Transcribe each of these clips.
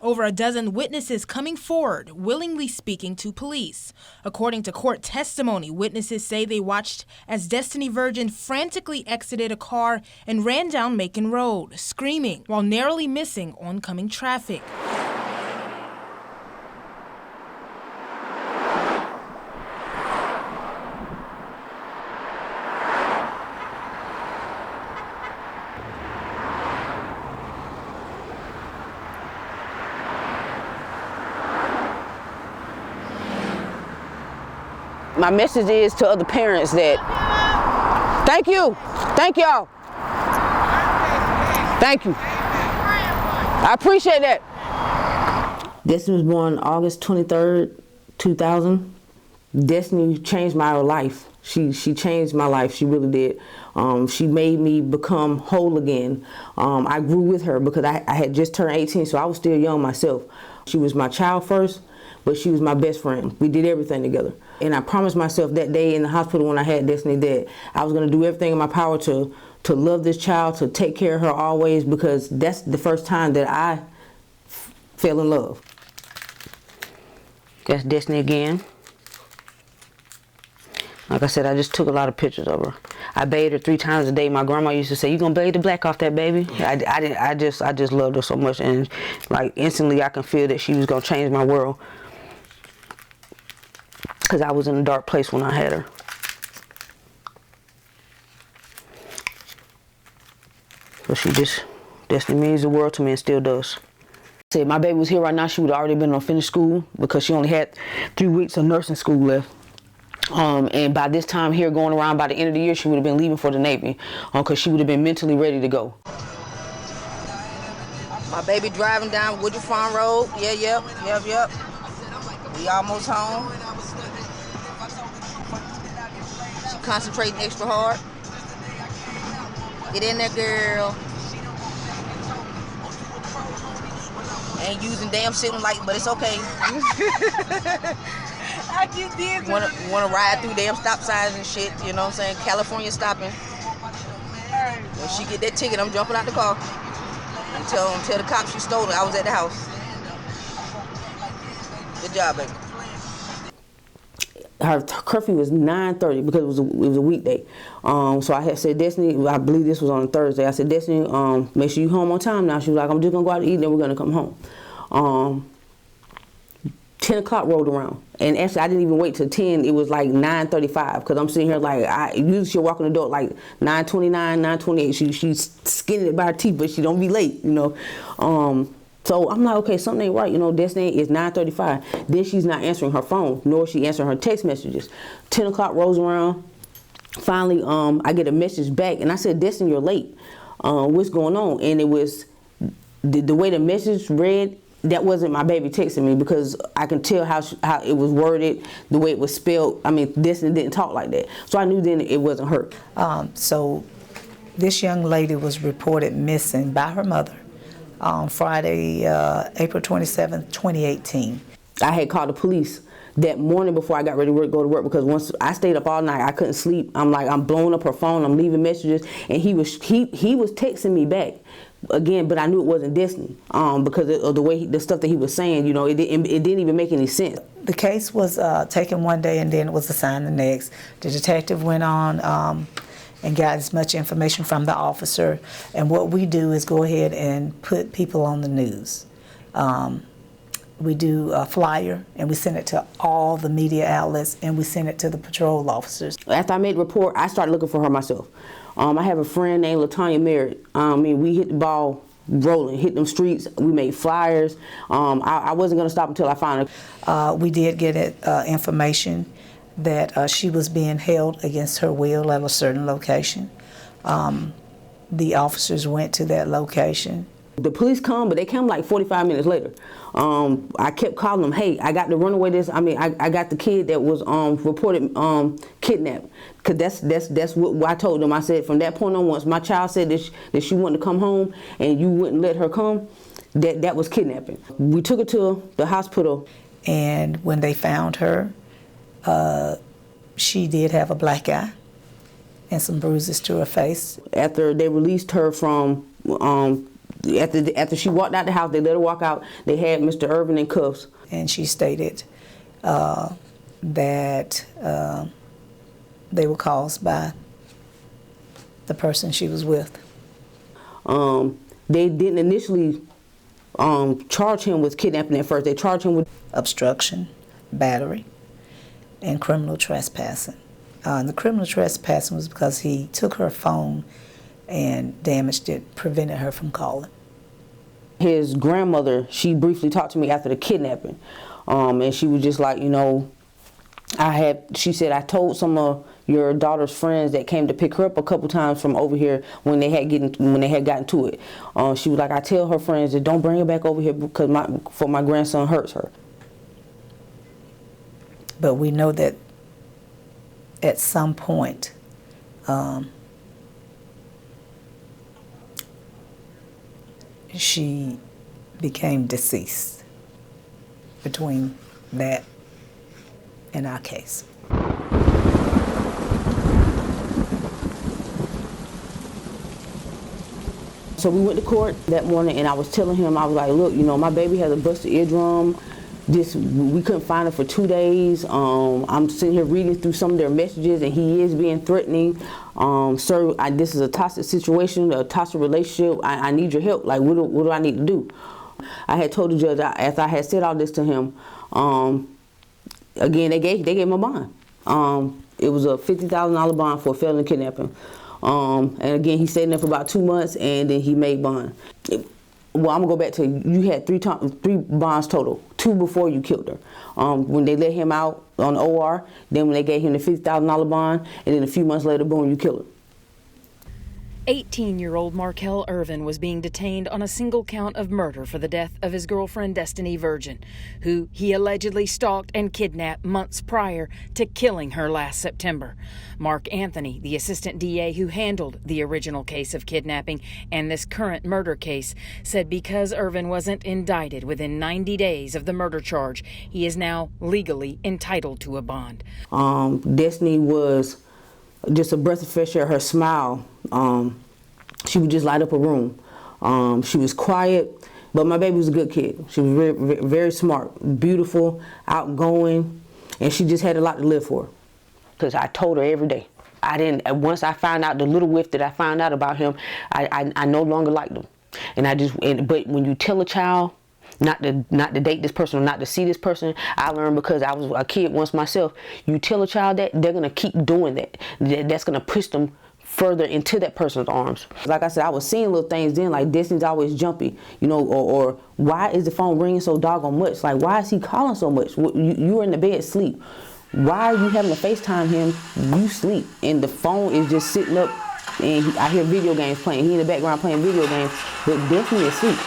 over a dozen witnesses coming forward, willingly speaking to police. According to court testimony, witnesses say they watched as Destinee Virgin frantically exited a car and ran down Macon Road, screaming while narrowly missing oncoming traffic. My message is to other parents that, thank you, thank y'all, thank you. I appreciate that. Destinee was born August 23rd, 2000. Destinee changed my life. She changed my life, she really did. She made me become whole again. I grew with her because I had just turned 18, so I was still young myself. She was my child first, but she was my best friend. We did everything together. And I promised myself that day in the hospital when I had Destinee that I was gonna do everything in my power to love this child, to take care of her always, because that's the first time that I fell in love. That's Destinee again. Like I said, I just took a lot of pictures of her. I bathed her 3 times a day. My grandma used to say, "You gonna bathe the black off that baby?" I just loved her so much, and like instantly I can feel that she was gonna change my world, because I was in a dark place when I had her. So Destinee means the world to me and still does. Say my baby was here right now, she would have already been on finished school because she only had 3 weeks of nursing school left. And by this time here, going around by the end of the year, she would have been leaving for the Navy, because she would have been mentally ready to go. My baby driving down Woodruff Farm Road. Yep. We almost home. She concentrating extra hard. Get in there, girl. Ain't using damn signal light, but it's okay. I just did. Wanna ride through damn stop signs and shit, you know what I'm saying? California stopping. When she get that ticket, I'm jumping out the car. Until the cops she stole it, I was at the house. Good job, baby. Her curfew was 9:30 because it was a weekday. So I had said, Destinee, I believe this was on a Thursday. I said, Destinee, make sure you home on time now. She was like, I'm just gonna go out to eat, and then we're gonna come home. 10 o'clock rolled around, and actually I didn't even wait till 10. It was like 9:35 because I'm sitting here like usually she'll walk in the door like 9:29, 9:28. She's skinning it by her teeth, but she don't be late, you know. So I'm like, okay, something ain't right, you know. Destinee is 9:35. Then she's not answering her phone, nor is she answering her text messages. 10 o'clock rolls around. Finally, I get a message back, and I said, Destinee, you're late. What's going on? And it was the way the message read. That wasn't my baby texting me, because I can tell how it was worded, the way it was spelled. I mean, Destinee didn't talk like that. So I knew then it wasn't her. So this young lady was reported missing by her mother on Friday, April 27th, 2018. I had called the police that morning before I got ready to go to work, because once I stayed up all night, I couldn't sleep. I'm like, I'm blowing up her phone, I'm leaving messages, and he was texting me back again, but I knew it wasn't Destinee because of the way the stuff that he was saying. You know, it didn't even make any sense. The case was taken one day and then it was assigned the next. The detective went on and got as much information from the officer, and what we do is go ahead and put people on the news. We do a flyer and we send it to all the media outlets, and we send it to the patrol officers. After I made the report, I started looking for her myself. I have a friend named LaTanya Merritt. We hit the ball rolling, hit them streets. We made flyers. I wasn't going to stop until I found her. We did get information that she was being held against her will at a certain location. The officers went to that location. The police come, but they come like 45 minutes later. I kept calling them, hey, I got the runaway I got the kid that was reported kidnapped. Because that's what I told them. I said, from that point on, once my child said that she wanted to come home and you wouldn't let her come, that was kidnapping. We took her to the hospital. And when they found her, she did have a black eye and some bruises to her face. After they released her from after she walked out the house, they let her walk out. They had Mr. Irvin in cuffs. And she stated that they were caused by the person she was with. They didn't initially charge him with kidnapping at first. They charged him with obstruction, battery, and criminal trespassing. The criminal trespassing was because he took her phone and damaged it, prevented her from calling. His grandmother, she briefly talked to me after the kidnapping, and she was just like, you know, she said, I told some of your daughter's friends that came to pick her up a couple times from over here when they had gotten to it. She was like, I tell her friends that don't bring her back over here because my grandson hurts her. But we know that at some point, she became deceased between that and our case. So we went to court that morning, and I was telling him, I was like, look, you know, my baby has a busted eardrum. We couldn't find her for 2 days. I'm sitting here reading through some of their messages, and he is being threatening. Sir, this is a toxic situation, a toxic relationship. I need your help. Like, what do I need to do? I had told the judge, after I had said all this to him, again, they gave him a bond. It was a $50,000 bond for felony kidnapping. And again, he stayed in there for about 2 months, and then he made bond. Well, I'm gonna go back to you had three bonds total, 2 before you killed her. When they let him out on OR, then when they gave him the $50,000 bond, and then a few months later, boom, you killed her. 18-year-old Mechelle Virgin was being detained on a single count of murder for the death of his girlfriend Destinee Virgin, who he allegedly stalked and kidnapped months prior to killing her last September. Mark Anthony, the assistant DA who handled the original case of kidnapping and this current murder case, said because Virgin wasn't indicted within 90 days of the murder charge, he is now legally entitled to a bond. Destinee was just a breath of fresh air. Her smile, she would just light up a room. She was quiet, but my baby was a good kid. She was very, very smart, beautiful, outgoing, and she just had a lot to live for. Because I told her every day. Once I found out the little whiff that I found out about him, I no longer liked him. But when you tell a child not to date this person or not to see this person, I learned because I was a kid once myself. You tell a child that, they're gonna keep doing that. That's gonna push them further into that person's arms. Like I said, I was seeing little things then, like Destinee's always jumpy, you know, or why is the phone ringing so doggone much? Like, why is he calling so much? You were in the bed sleep. Why are you having to FaceTime him? You sleep, and the phone is just sitting up, and I hear video games playing. He in the background playing video games, but definitely asleep.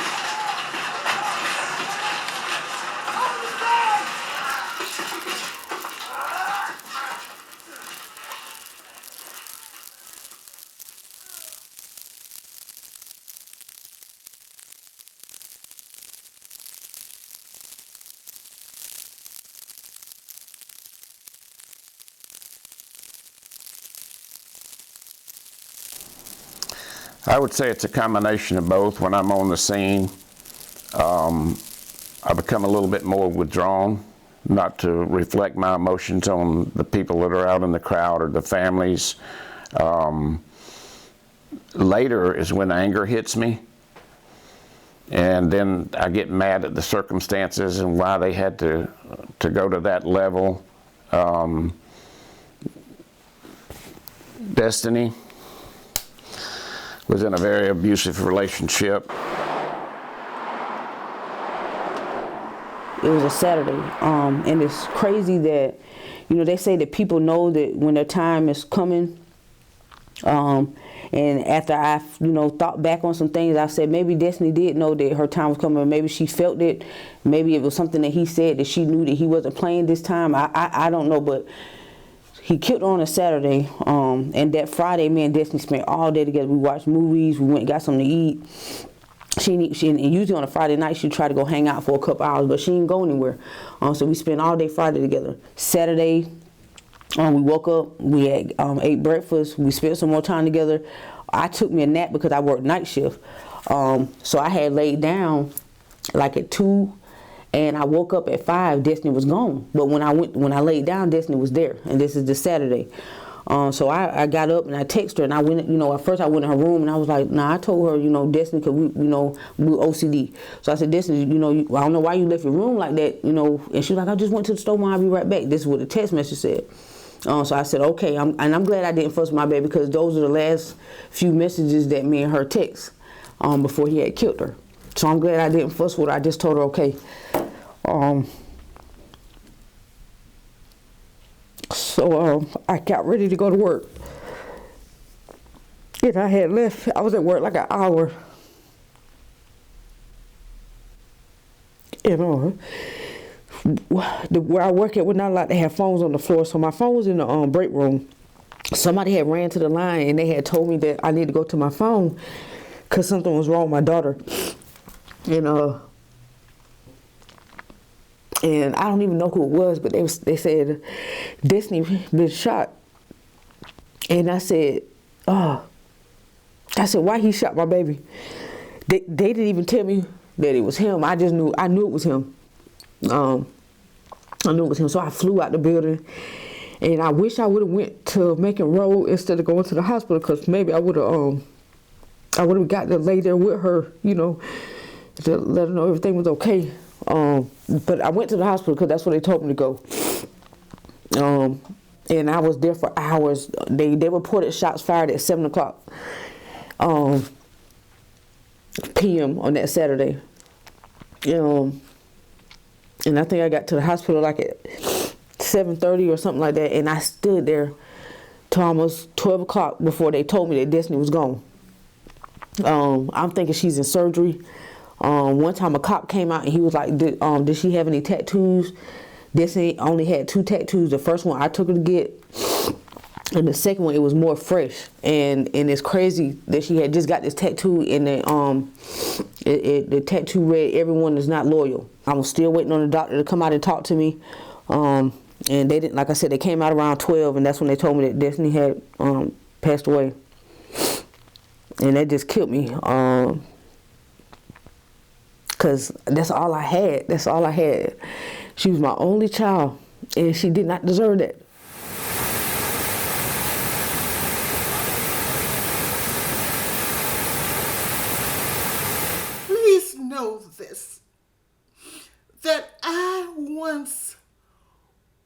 I would say it's a combination of both. When I'm on the scene, I become a little bit more withdrawn, not to reflect my emotions on the people that are out in the crowd or the families. Later is when anger hits me, and then I get mad at the circumstances and why they had to go to that level. Destinee was in a very abusive relationship. It was a Saturday, and it's crazy that, you know, they say that people know that when their time is coming. And after I, you know, thought back on some things, I said maybe Destinee did know that her time was coming, or maybe she felt it. Maybe it was something that he said that she knew that he wasn't playing this time. I don't know, but he killed her on a Saturday, and that Friday, me and Destinee spent all day together. We watched movies, we went and got something to eat. She usually on a Friday night, she'd try to go hang out for a couple hours, but she didn't go anywhere. So we spent all day Friday together. Saturday, we woke up, we had ate breakfast, we spent some more time together. I took me a nap because I worked night shift. So I had laid down like at 2, and I woke up at 5. Destinee was gone. But when I laid down, Destinee was there, and this is this Saturday. So I got up and I texted her, and I went, at first I went in her room and I was like, nah, I told her, Destinee, cause we OCD. So I said, Destinee, I don't know why you left your room like that, and she was like, I just went to the store, Mom, I'll be right back. This is what the text message said. So I said, okay, I'm glad I didn't fuss with my baby, because those are the last few messages that me and her text before he had killed her. So I'm glad I didn't fuss with her. I just told her, okay. So I got ready to go to work. And I had left. I was at work like an hour. Where I work at, we're not allowed to have phones on the floor. So my phone was in the break room. Somebody had ran to the line and they had told me that I need to go to my phone because something was wrong with my daughter. And I don't even know who it was, but they said Destinee been shot. And I said, why he shot my baby? They didn't even tell me that it was him. I knew it was him. I knew it was him. So I flew out the building, and I wish I would have went to Macon Road instead of going to the hospital, because maybe I would have got to lay there with her, to let her know everything was okay. But I went to the hospital because that's where they told me to go. And I was there for hours. They reported shots fired at 7 o'clock p.m. on that Saturday. And I think I got to the hospital like at 7:30 or something like that. And I stood there till almost 12 o'clock before they told me that Destinee was gone. I'm thinking she's in surgery. One time a cop came out and he was like, did she have any tattoos? Destinee only had 2 tattoos. The first one I took her to get, and the second one, it was more fresh. And it's crazy that she had just got this tattoo, and the tattoo read, "Everyone is not loyal." I was still waiting on the doctor to come out and talk to me. And they didn't, like I said, they came out around 12, and that's when they told me that Destinee had passed away. And that just killed me. Because that's all I had. That's all I had. She was my only child, and she did not deserve that. Please know this, that I once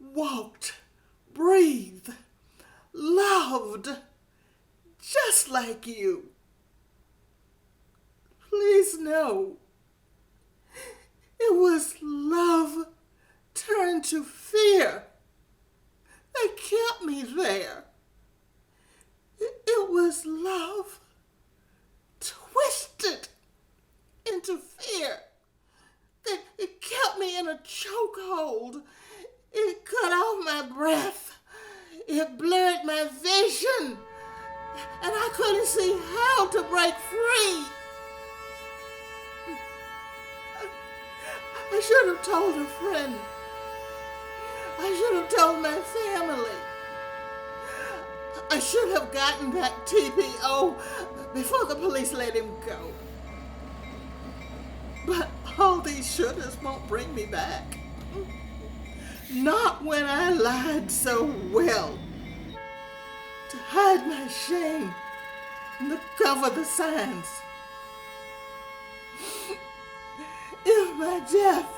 walked, breathed, loved, just like you. Please know, it was love turned to fear that kept me there. It was love twisted into fear that it kept me in a chokehold. It cut off my breath. It blurred my vision, and I couldn't see how to break free. I should have told a friend. I should have told my family. I should have gotten that TPO before the police let him go. But all these shouldas won't bring me back. Not when I lied so well. To hide my shame and to cover the signs. If my death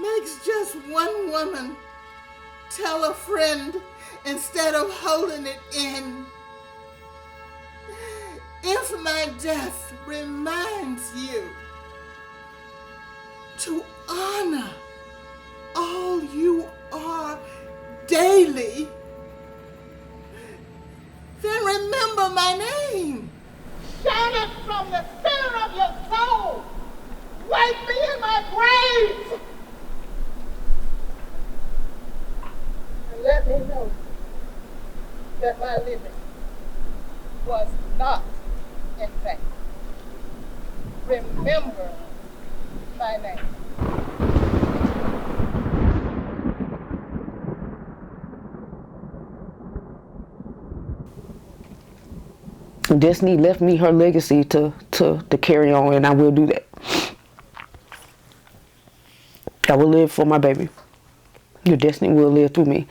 makes just one woman tell a friend instead of holding it in, if my death reminds you to honor all you are daily, then remember my name. Shout it from the center of your soul. Wake me in my grave. And let me know that my living was not in vain. Remember my name. Destinee left me her legacy to carry on, and I will do that. I will live for my baby. Your Destinee will live through me.